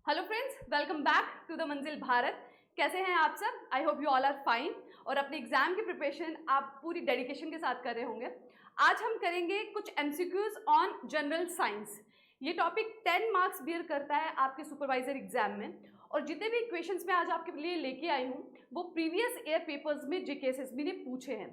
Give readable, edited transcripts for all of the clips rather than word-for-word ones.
Hello friends, welcome back to the Manzil Bharat. कैसे हैं आप सब? I hope you all are fine और अपने एग्जाम की प्रिपरेशन आप पूरी डेडिकेशन के साथ कर रहे होंगे। आज हम करेंगे कुछ एमसीक्यूज ऑन जनरल साइंस। ये टॉपिक 10 मार्क्स बियर करता है आपके सुपरवाइजर एग्जाम में, और जितने भी इक्वेशंस मैं आज आपके लिए लेके आई हूँ वो प्रीवियस ईयर पेपर्स में जीकेएसएसबी ने पूछे हैं।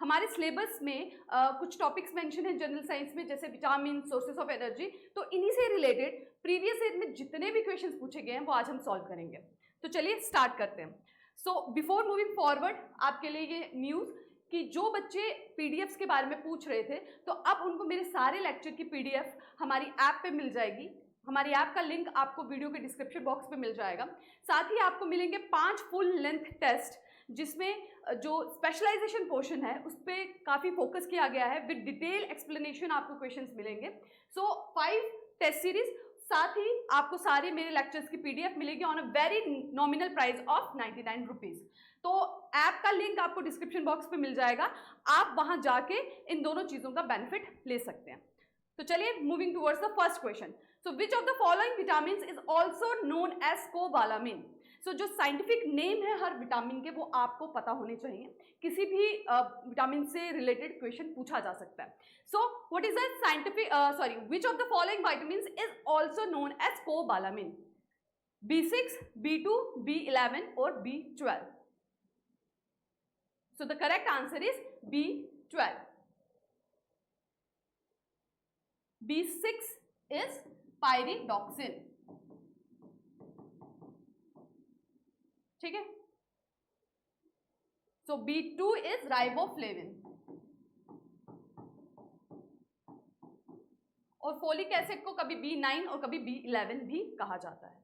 हमारे सिलेबस में कुछ टॉपिक्स मेंशन है जनरल साइंस में, जैसे विटामिन, सोर्सेस ऑफ एनर्जी। तो इन्हीं से रिलेटेड प्रीवियस ईयर में जितने भी क्वेश्चंस पूछे गए हैं वो आज हम सॉल्व करेंगे। तो चलिए स्टार्ट करते हैं। सो बिफोर मूविंग फॉरवर्ड, आपके लिए ये न्यूज़ कि जो बच्चे पीडीएफ्स के बारे में पूछ रहे थे, तो अब उनको मेरे सारे लेक्चर की पीडीएफ हमारी ऐप पे मिल जाएगी। हमारी ऐप का लिंक आपको वीडियो के डिस्क्रिप्शन बॉक्स पे मिल जाएगा। साथ ही आपको मिलेंगे 5 फुल लेंथ टेस्ट, जिसमें जो स्पेशलाइजेशन पोर्शन है उस पर काफ़ी फोकस किया गया है। विद डिटेल एक्सप्लेनेशन आपको क्वेश्चंस मिलेंगे। सो 5 टेस्ट सीरीज, साथ ही आपको सारे मेरे लेक्चर्स की पीडीएफ मिलेगी on a very nominal price of 99 rupees. तो ऐप का लिंक आपको डिस्क्रिप्शन बॉक्स पे मिल जाएगा, आप वहां जाके इन दोनों चीज़ों का बेनिफिट ले सकते हैं। तो चलिए moving towards the first question. So which of the following vitamin is also known as cobalamin. So जो साइंटिफिक नेम है हर विटामिन के वो आपको पता होने चाहिए। किसी भी विटामिन से रिलेटेड क्वेश्चन पूछा जा सकता है। So what is the scientific which of the following vitamin is also known as cobalamin? B6, B2, B11 और B12? So the correct answer is B12. B6 is pyridoxine. ठीक है। So B2 is riboflavin. और folic acid को कभी B9 और कभी B11 भी कहा जाता है।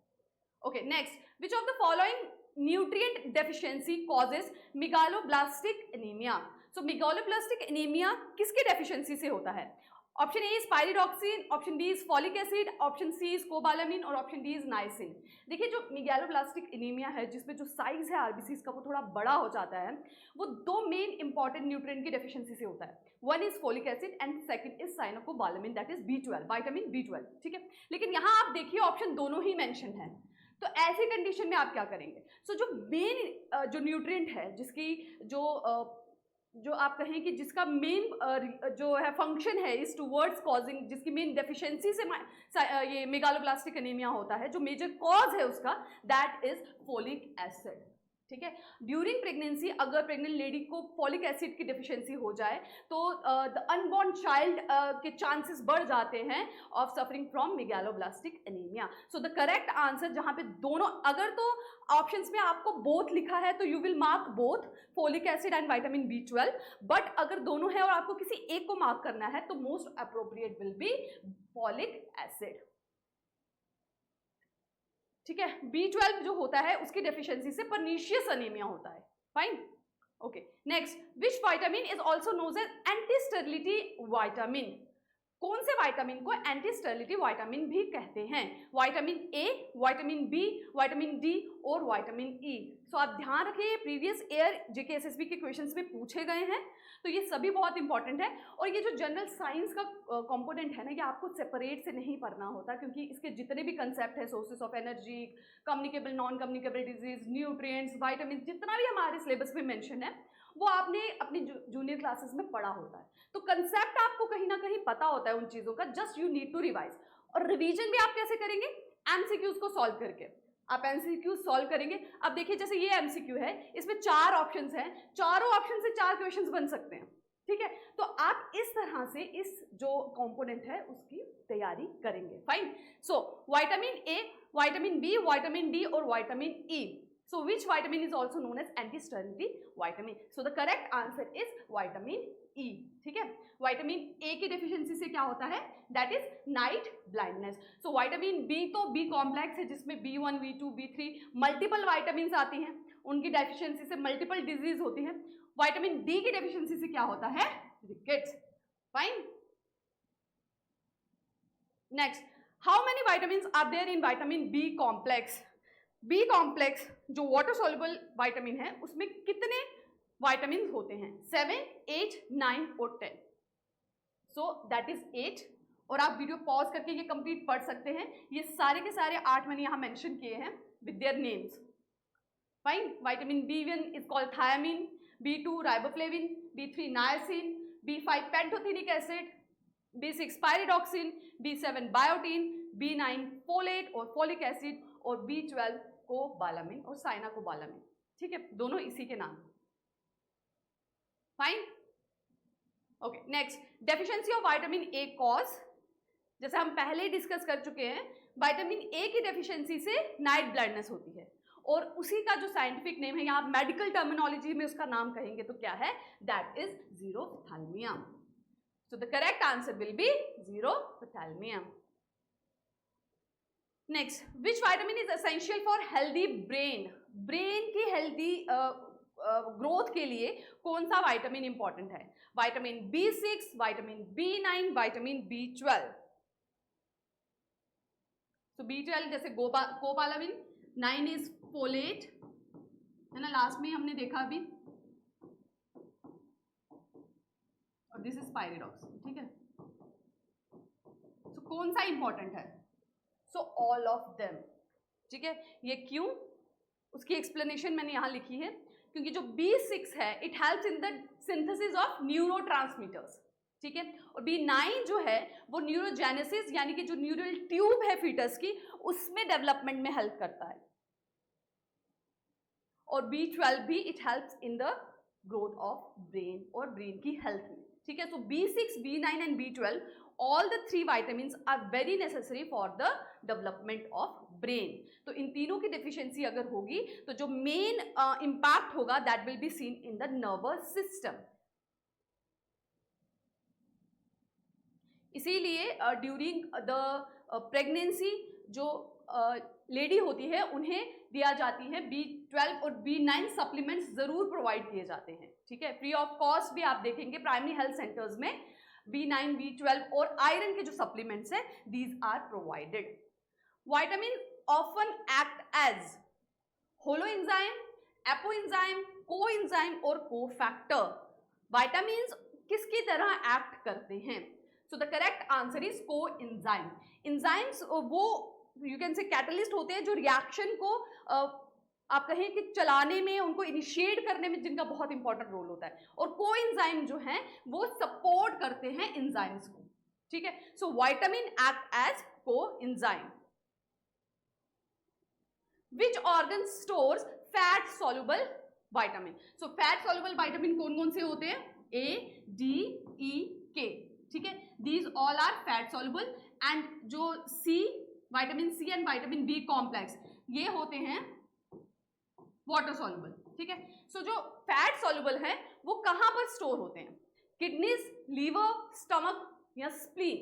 Okay, next, which of the following nutrient deficiency causes megaloblastic anaemia? So megaloblastic anaemia किसके डेफिशिएंसी से होता है? Option A is pyridoxine, option B is folic acid, option C is cobalamin और ऑप्शन डी इज नाइसिन। देखिए, जो megaloblastic anaemia है, जिसमें जो साइज है आरबीसीज का वो थोड़ा बड़ा हो जाता है, वो 2 मेन इंपॉर्टेंट न्यूट्रिएंट की डेफिशिएंसी से होता है। One is folic acid and second is cyanocobalamin, that is B12, vitamin B12। ठीक है, लेकिन यहाँ आप देखिए ऑप्शन दोनों ही मेंशन है। तो ऐसी कंडीशन में आप क्या करेंगे? सो जो मेन जो न्यूट्रिएंट है, जिसकी जो आप कहें कि जिसका मेन जो है फंक्शन है इज टूवर्ड्स कॉजिंग, जिसकी मेन डेफिशिएंसी से ये मेगालोब्लास्टिक एनीमिया होता है, जो मेजर कॉज है उसका, दैट इज फोलिक एसिड। ठीक है, ड्यूरिंग प्रेगनेंसी अगर प्रेग्नेंट लेडी को फॉलिक एसिड की डेफिशिएंसी हो जाए तो द अनबॉर्न चाइल्ड के चांसेस बढ़ जाते हैं of suffering from megaloblastic anaemia. So the correct answer, जहां पे दोनों, अगर तो ऑप्शंस में आपको बोथ लिखा है तो you will mark both folic acid and vitamin B12, but अगर दोनों है और आपको किसी एक को मार्क करना है तो most appropriate will be folic acid. ठीक है, B12 जो होता है उसकी डेफिशिएंसी से पर्नीशियस एनीमिया होता है। Fine, okay, next, which vitamin is also known as anti sterility vitamin? कौन से विटामिन को एंटी स्टेरिलिटी विटामिन भी कहते हैं? Vitamin A, vitamin B, vitamin D और विटामिन ई। सो आप ध्यान रखिए, प्रीवियस ईयर जेकेएसएसबी के क्वेश्चंस में पूछे गए हैं, तो ये सभी बहुत इंपॉर्टेंट है। और ये जो जनरल साइंस का कंपोनेंट है ना, ये आपको सेपरेट से नहीं पढ़ना होता, क्योंकि इसके जितने भी कंसेप्ट है, sources of energy, communicable non communicable disease, nutrients, vitamin, जितना भी हमारे सिलेबस में मेंशन है वो आपने अपनी जूनियर क्लासेस में पढ़ा होता है। तो कंसेप्ट आपको कहीं ना कहीं पता होता है उन चीज़ों का, just you need to revise. और रिवीजन भी आप कैसे करेंगे? एमसीक्यूज को सॉल्व करके आप एमसीक्यू सॉल्व करेंगे। अब देखिए, जैसे ये एमसीक्यू है, इसमें 4 ऑप्शंस हैं, चारों ऑप्शन से 4 क्वेश्चंस बन सकते हैं। ठीक है, तो आप इस तरह से इस जो कंपोनेंट है उसकी तैयारी करेंगे। Fine, so vitamin A, vitamin B, vitamin D और vitamin E. So which vitamin is also known as anti-sterility vitamin? So the correct answer is vitamin E. ठीक है, विटामिन ए की डेफिशिएंसी से क्या होता है? That is night blindness. So vitamin B तो B complex है, जिसमें B1, B2, B3 multiple vitamin आती हैं, उनकी डेफिशिएंसी से मल्टीपल डिजीज होती है। विटामिन डी की डेफिशिएंसी से क्या होता है? Rickets. Fine, next, how many vitamin are there in vitamin B complex? B complex जो वाटर सॉल्युबल विटामिन है उसमें कितने विटामिन होते हैं? 7, 8, 9 और 10। सो दैट इज 8 और आप वीडियो पॉज करके ये कंप्लीट पढ़ सकते हैं। ये सारे के सारे 8 मैंने यहाँ मेंशन किए हैं with their names. Fine. Vitamin B1 is called thiamine, B2 riboflavin, B3 niacin, B5 pantothenic acid, B6 pyridoxine, B7 biotin, B9 folate और फोलिक एसिड और B12 कोबालामिन और साइनाकोबालामिन। ठीक है, दोनों इसी के नाम। Fine. Okay, next, deficiency of vitamin A cause, जैसे हम पहले ही डिस्कस कर चुके हैं, विटामिन ए की डेफिशिएंसी से नाइट ब्लाइंडनेस होती है और उसी का जो साइंटिफिक नेम है, यहाँ मेडिकल टर्मिनोलॉजी में उसका नाम कहेंगे तो क्या है, that is xerophthalmia. So the correct answer will be xerophthalmia. Next, which vitamin is essential for healthy brain, brain की हेल्दी ग्रोथ के लिए कौन सा विटामिन इंपॉर्टेंट है, vitamin B6, vitamin B9, vitamin B12। तो B12 जैसे कोबालामिन, 9 इज फोलेट, है ना, लास्ट में हमने देखा अभी, और दिस इज पायरिडॉक्सिन। ठीक है, तो कौन सा इंपॉर्टेंट है, सो ऑल ऑफ देम। ठीक है, ये क्यों, उसकी एक्सप्लेनेशन मैंने यहां लिखी है, क्योंकि जो B6 है it helps in the synthesis of neurotransmitters. ठीक है, और B9 जो है वो न्यूरोजेनेसिस यानी कि जो न्यूरल ट्यूब है फीटस की उसमें डेवलपमेंट में हेल्प करता है, और B12 भी it helps in the growth of brain और ब्रेन की हेल्थ में। ठीक है, सो B6, B9 and B12 all the 3 vitamins are very necessary for the development of brain। तो इन तीनों की deficiency अगर होगी तो जो main impact होगा that will be seen in the nervous system। इसीलिए during the pregnancy जो लेडी होती है उन्हें दिया जाती है B12 और B9 सप्लीमेंट्स जरूर प्रोवाइड किए जाते हैं। ठीक है, फ्री ऑफ कॉस्ट भी आप देखेंगे प्राइमरी हेल्थ सेंटर्स में B9, B12 और आयरन के जो सप्लीमेंट्स हैं these are provided. Vitamin often act as holoenzyme, apoenzyme, coenzyme और कोफैक्टर। विटामिन्स किसकी तरह एक्ट करते हैं, so the correct answer is coenzyme. Enzymes वो यू कैन से कैटलिस्ट होते हैं जो रिएक्शन को आप कहें कि चलाने में, उनको इनिशिएट करने में जिनका बहुत इंपॉर्टेंट रोल होता है, और कोएंजाइम जो हैं वो सपोर्ट करते हैं एंजाइम्स को। ठीक है, so vitamin act as coenzyme. Which organ stores fat soluble vitamin, so fat soluble vitamin कौन कौन से होते हैं, A, D, E, K। ठीक है, these all are fat soluble, and जो C, vitamin C and vitamin B complex ये होते हैं वाटर सॉल्युबल। ठीक है, सो जो फैट सॉल्युबल है वो कहां पर स्टोर होते हैं, किडनीज, लीवर, स्टमक या spleen.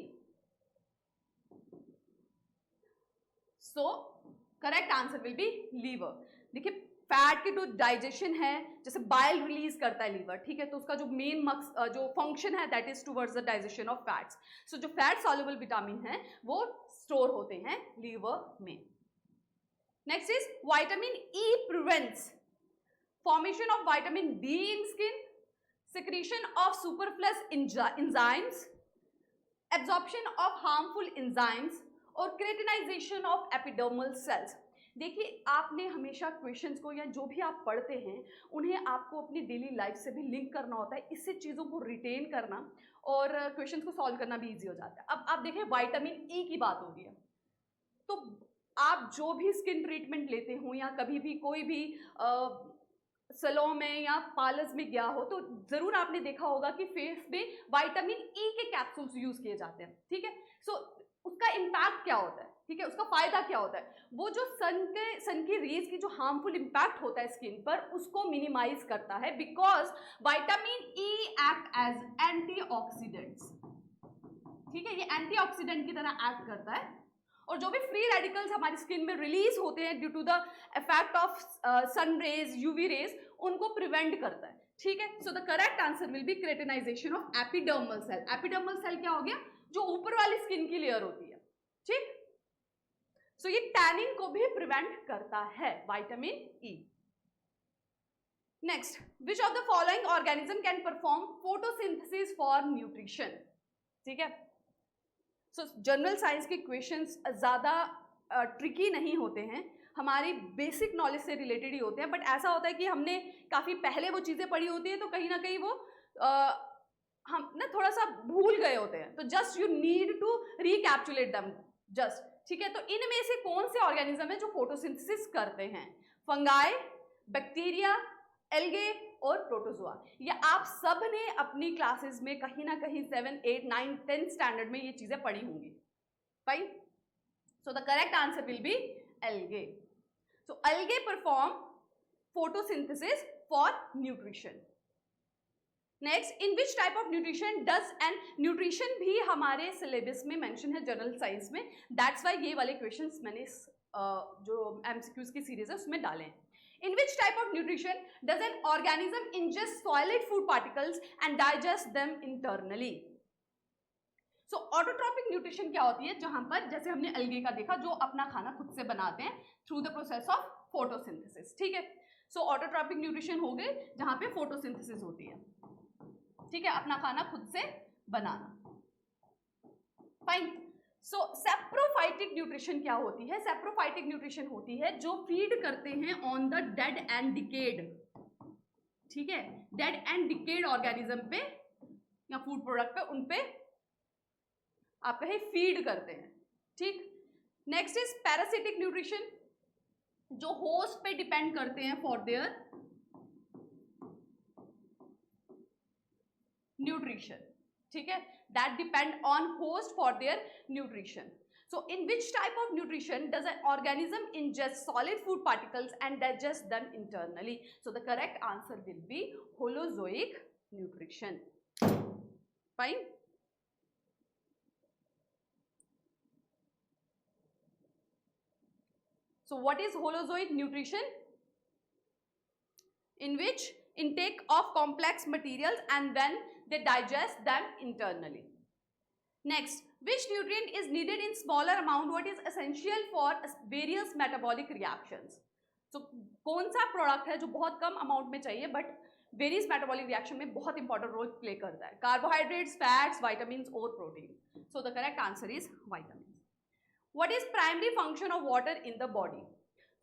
So correct answer will be liver. देखिए फैट की जो डाइजेशन है, जैसे बाइल रिलीज करता है लीवर, ठीक है, तो उसका जो मेन जो फंक्शन है that is towards the digestion of fats. So जो फैट सॉल्युबल विटामिन है वो स्टोर होते हैं लीवर में। Next is vitamin E prevents formation of vitamin D in skin, secretion of superfluous enzymes, absorption of harmful enzymes और keratinization of epidermal cells। देखिए आपने हमेशा क्वेश्चंस को या जो भी आप पढ़ते हैं उन्हें आपको अपनी डेली लाइफ से भी लिंक करना होता है, इससे चीज़ों को रिटेन करना और क्वेश्चंस को सॉल्व करना भी इजी हो जाता है। अब आप देखें विटामिन ई की बात हो रही है, तो आप जो भी स्किन ट्रीटमेंट लेते हो या कभी भी कोई भी सैलून में या पार्लर्स में गया हो तो जरूर आपने देखा होगा कि फेस में विटामिन ई के कैप्सूल्स यूज किए जाते हैं। ठीक है, सो उसका इम्पैक्ट क्या होता है, ठीक है, उसका फायदा क्या होता है, वो जो सन की रेज की जो हार्मफुल इम्पैक्ट होता है स्किन पर उसको मिनिमाइज करता है, because vitamin E act as antioxidants. ठीक है, ये एंटीऑक्सीडेंट की तरह एक्ट करता है और जो भी फ्री रेडिकल्स हमारी स्किन में रिलीज होते हैं due to the effect of sun rays, UV rays, उनको प्रिवेंट करता है। ठीक है, so the correct answer will be keratinization of epidermal cell. Epidermal cell क्या हो गया, जो ऊपर वाली स्किन की लेयर होती है। ठीक, सो ये टैनिंग को भी प्रिवेंट करता है vitamin E. Next, which of the following organism can perform photosynthesis for nutrition. ठीक है, सो जनरल साइंस के क्वेश्चंस ज़्यादा ट्रिकी नहीं होते हैं, हमारी बेसिक नॉलेज से रिलेटेड ही होते हैं, बट ऐसा होता है कि हमने काफ़ी पहले वो चीज़ें पढ़ी होती हैं तो कहीं ना कहीं वो हम ना थोड़ा सा भूल गए होते हैं, तो just you need to recapitulate them just, ठीक है। तो इनमें से कौन से ऑर्गेनिज्म है जो फोटोसिंथेसिस करते हैं? फंगाई, बैक्टीरिया, एल्गे और प्रोटोजोआ। ये आप सब ने अपनी क्लासेस में कहीं ना कहीं 7, 8, 9, 10 स्टैंडर्ड में ये चीजें पढ़ी होंगी, fine. So the correct answer will B algae. So algae perform photosynthesis for nutrition. Next, in which type of nutrition does, and nutrition भी हमारे सिलेबस में मेंशन है जनरल साइंस में, दैट्स वाई ये वाले क्वेश्चंस मैंने जो एमसीक्यूज की सीरीज है उसमें डाले हैं। In which type of nutrition does an organism ingest solid food particles and digest them internally? So autotrophic nutrition क्या होती है? जहां पर जैसे हमने algae का देखा जो अपना खाना खुद से बनाते हैं through the process of photosynthesis, ठीक है। So autotrophic nutrition हो गए जहां पे photosynthesis होती है, ठीक है, अपना खाना खुद से बनाना, फाइन। सो सेप्रोफाइटिक न्यूट्रिशन क्या होती है? सेप्रोफाइटिक न्यूट्रिशन होती है जो फीड करते हैं on the dead and decade, ठीक है, डेड एंड डिकेड ऑर्गेनिज्म पे या फूड प्रोडक्ट पे, उन पे आप कहें फीड करते हैं, ठीक। नेक्स्ट इज पैरासिटिक न्यूट्रिशन, जो होस्ट पे डिपेंड करते हैं फॉर देयर न्यूट्रिशन, ठीक है, that depend on host for their nutrition. So in which type of nutrition does an organism ingest solid food particles and digest them internally? So the correct answer will be holozoic nutrition, fine. So what is holozoic nutrition? In which intake of complex materials and then they digest them internally. Next, which nutrient is needed in smaller amount? What is essential for various metabolic reactions? So कौन सा product है जो बहुत कम amount में चाहिए but various metabolic reaction में बहुत important role play करता है? कार्बोहाइड्रेट्स, फैट्स, विटामिन्स और protein. So the correct answer is vitamins. What is primary function of water in the body?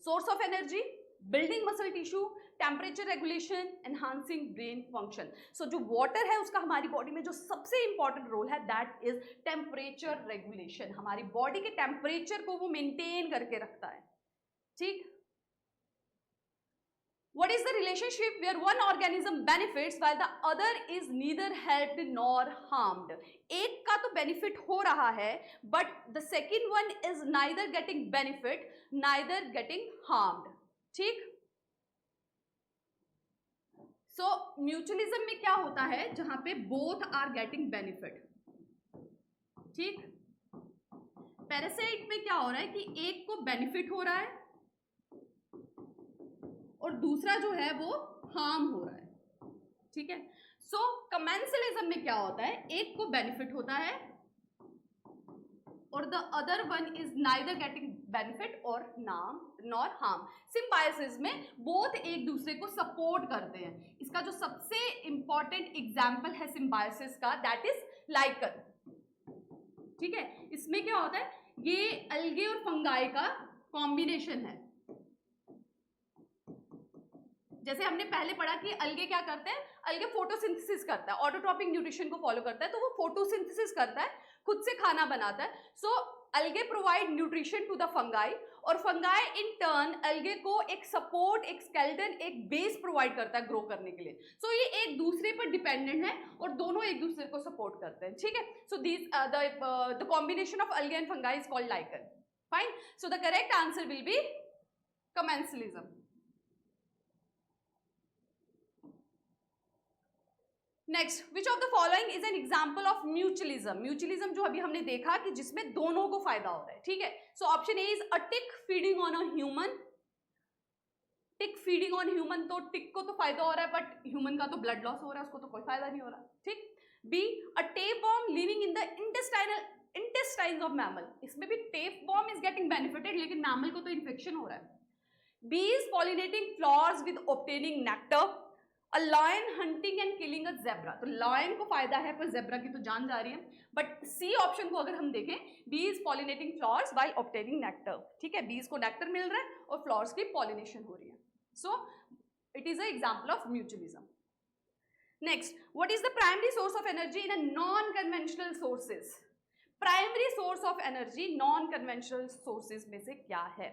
Source of energy, building muscle tissue, temperature regulation, enhancing brain function. So जो water है उसका हमारी body में जो सबसे important role है that is temperature regulation. हमारी body के टेम्परेचर को वो मेंटेन करके रखता है, ठीक। What is the relationship where one organism benefits while the other is neither helped nor harmed? एक का तो बेनिफिट हो रहा है but the second one is neither getting benefit neither getting harmed, ठीक। सो म्यूचुअलिज्म में क्या होता है? जहां पे बोथ आर गेटिंग बेनिफिट, ठीक। पैरासाइट में क्या हो रहा है कि एक को बेनिफिट हो रहा है और दूसरा जो है वो हार्म हो रहा है, ठीक है। सो कमेंसलिज्म में क्या होता है? एक को बेनिफिट होता है और the other one is neither getting benefit और नॉर हार्म। सिम्बायोसिस में बोथ एक दूसरे को सपोर्ट करते हैं। इसका जो सबसे इंपॉर्टेंट एग्जाम्पल है सिम्बायोसिस का दैट इज लाइकन, ठीक है। इसमें क्या होता है? ये अलगे और फंगाई का कॉम्बिनेशन है। जैसे हमने पहले पढ़ा कि अलगे क्या करते हैं? अलगे फोटोसिंथेसिस करता है, ऑटोट्रॉपिक न्यूट्रिशन को फॉलो करता है, तो वो फोटोसिंथेसिस करता है, खुद से खाना बनाता है। So algae provide nutrition to the fungi और फंगाई इन टर्न अलगे को एक सपोर्ट, एक स्केलेटन, एक बेस प्रोवाइड करता है ग्रो करने के लिए। सो ये एक दूसरे पर डिपेंडेंट है और दोनों एक दूसरे को सपोर्ट करते हैं, ठीक है। So this the combination of algae and fungi is called lichen, fine. So the correct answer will be commensalism. Next, which of the following is an example of mutualism? Mutualism जो अभी हमने देखा कि जिसमें दोनों को फायदा होता है, ठीक है। So option A is a tick feeding on a human. Tick feeding on human, तो टिक को तो फायदा हो रहा है बट ह्यूमन का तो ब्लड लॉस हो रहा है, उसको तो कोई फायदा नहीं हो रहा, ठीक। B, a tapeworm living in the intestines of mammal. इसमें भी टेपवर्म इज गेटिंग बेनिफिटेड लेकिन मैमल को तो इन्फेक्शन हो रहा है। Bee is pollinating flowers with obtaining nectar. A lion hunting and killing a zebra, तो लायन को फायदा है पर जेब्रा की तो जान जा रही है। बट सी ऑप्शन को अगर हम देखें, bee is pollinating flowers by obtaining nectar, ठीक है, बीज को नेक्टर मिल रहा है और फ्लावर्स की पॉलिनेशन हो रही है। So it is a example of mutualism. Next, what is the primary source of energy in a non conventional sources? Primary source of energy non conventional sources में से क्या है?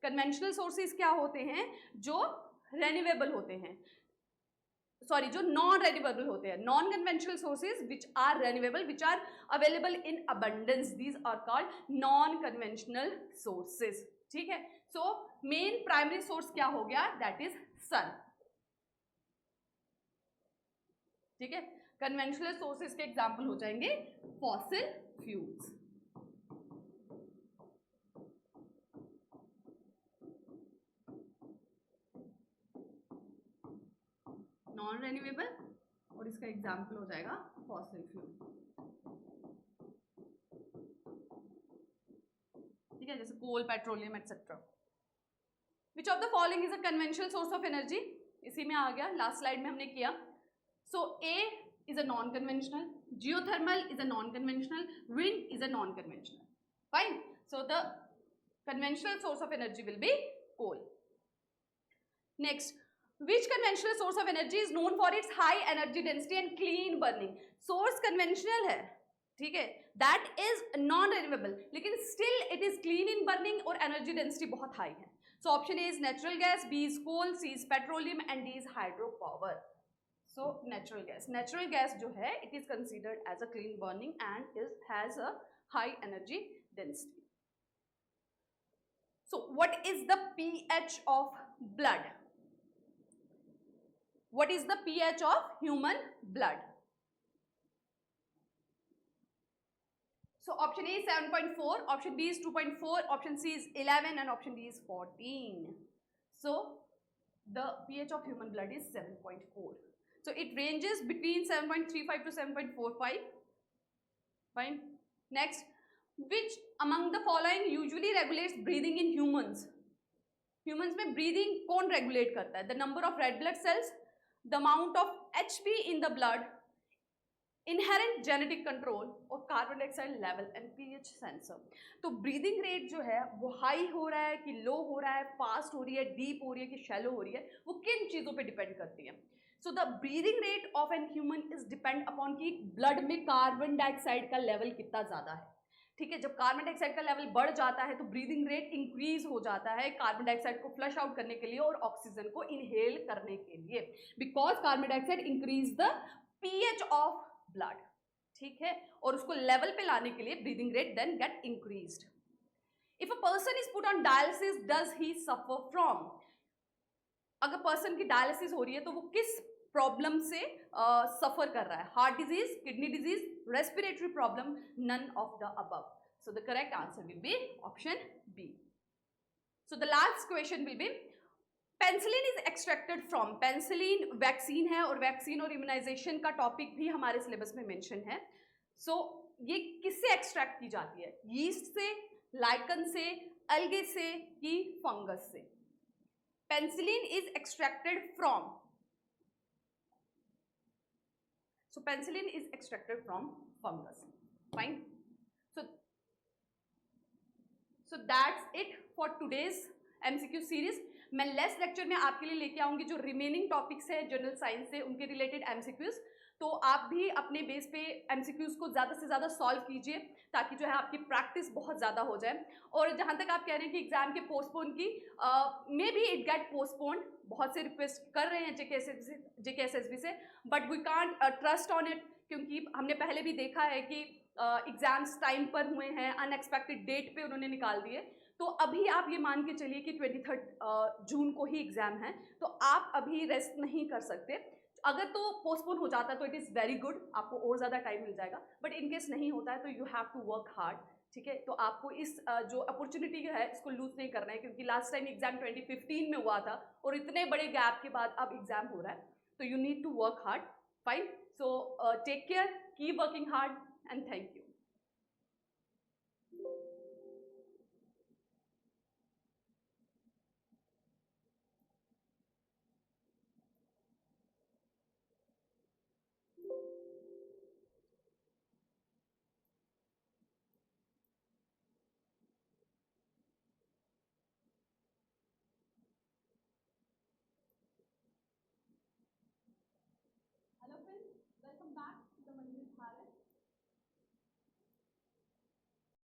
कन्वेंशनल सोर्सेज क्या होते हैं? जो रेन्यूएबल होते हैं, सॉरी जो नॉन रेन्यूएबल होते हैं। Non conventional sources which are renewable, which are available in abundance, these are called non conventional sources, ठीक है। सो मेन प्राइमरी सोर्स क्या हो गया? दैट इज सन, ठीक है। कन्वेंशनल सोर्सेज के एग्जाम्पल हो जाएंगे फॉसिल फ्यूल्स, नॉन रेन्यूएबल, और इसका एग्जाम्पल हो जाएगा फॉसिल फ्यूल, ठीक है, जैसे coal, petroleum etcetera. Which of the following is a conventional source of energy? इसी में आ गया, लास्ट स्लाइड में हमने किया। So A is a non conventional, geothermal is a non conventional, wind is a non conventional, fine. So the conventional source of energy will be coal. Next, which conventional source of energy is known for its high energy density and clean burning? Source conventional है, ठीक है, that is non renewable, लेकिन still it is clean in burning और energy density बहुत high है. So option A is natural gas, B is coal, C is petroleum and D is hydropower. So natural gas जो है it is considered as a clean burning and has a high energy density. So what is the pH of blood? What is the pH of human blood? So option A is 7.4, option B is 2.4, option C is 11 and option D is 14. So the pH of human blood is 7.4. So it ranges between 7.35 to 7.45. Fine. Next, which among the following usually regulates breathing in humans? Humans में breathing कौन regulate करता है? The number of red blood cells, the amount of HB in the blood, inherent genetic control और carbon dioxide level and pH sensor. तो breathing rate जो है वो high हो रहा है कि लो हो रहा है, फास्ट हो रही है, डीप हो रही है कि शैलो हो रही है, वो किन चीज़ों पे डिपेंड करती है? So the breathing rate of an human is depend upon कि ब्लड में कार्बन डाइऑक्साइड का लेवल कितना ज़्यादा है, ठीक है। जब कार्बन डाइऑक्साइड का लेवल बढ़ जाता है तो ब्रीदिंग रेट इंक्रीज हो जाता है कार्बन डाइऑक्साइड को फ्लश आउट करने के लिए और ऑक्सीजन को इनहेल करने के लिए, because carbon dioxide increase the pH of blood, ठीक है, और उसको लेवल पे लाने के लिए breathing rate then get increased. If a person is put on dialysis does he suffer from? अगर पर्सन की डायलिसिस हो रही है तो वो किस प्रॉब्लम से सफर कर रहा है? Heart disease, kidney disease, respiratory problem, none of the above. So the correct answer will be option B. So the last question will be penicillin is extracted from? penicillin vaccine है और vaccine और immunisation का topic भी हमारे syllabus में mention है। सो ये किससे एक्सट्रैक्ट की जाती है? यीस्ट से, लाइकन से, algae से कि फंगस से? penicillin is extracted from, so penicillin is extracted from fungus. Fine. So that's it for today's MCQ series. मैं लेस लेक्चर में आपके लिए लेके आऊंगी जो रिमेनिंग टॉपिक्स है जनरल साइंस से उनके रिलेटेड MCQs, तो आप भी अपने बेस पे MCQs को ज़्यादा से ज़्यादा सॉल्व कीजिए ताकि जो है आपकी प्रैक्टिस बहुत ज़्यादा हो जाए। और जहाँ तक आप कह रहे हैं कि एग्जाम के पोस्टपोन की, may be it get postponed, बहुत से रिक्वेस्ट कर रहे हैं JKSSB से, but we can't trust on it, क्योंकि हमने पहले भी देखा है कि एग्जाम्स टाइम पर हुए हैं, अनएक्सपेक्टेड डेट पे उन्होंने निकाल दिए। तो अभी आप ये मान के चलिए कि 23 जून को ही एग्जाम है, तो आप अभी रेस्ट नहीं कर सकते। अगर तो पोस्टपोन हो जाता है तो इट इज़ वेरी गुड, आपको और ज़्यादा टाइम मिल जाएगा, बट इनकेस नहीं होता है तो you have to work hard, ठीक है। तो आपको इस जो अपॉर्चुनिटी है इसको लूज नहीं करना है, क्योंकि लास्ट टाइम एग्जाम 2015 में हुआ था और इतने बड़े गैप के बाद अब एग्जाम हो रहा है, तो you need to work hard. Fine, so take care, keep working hard and thank you.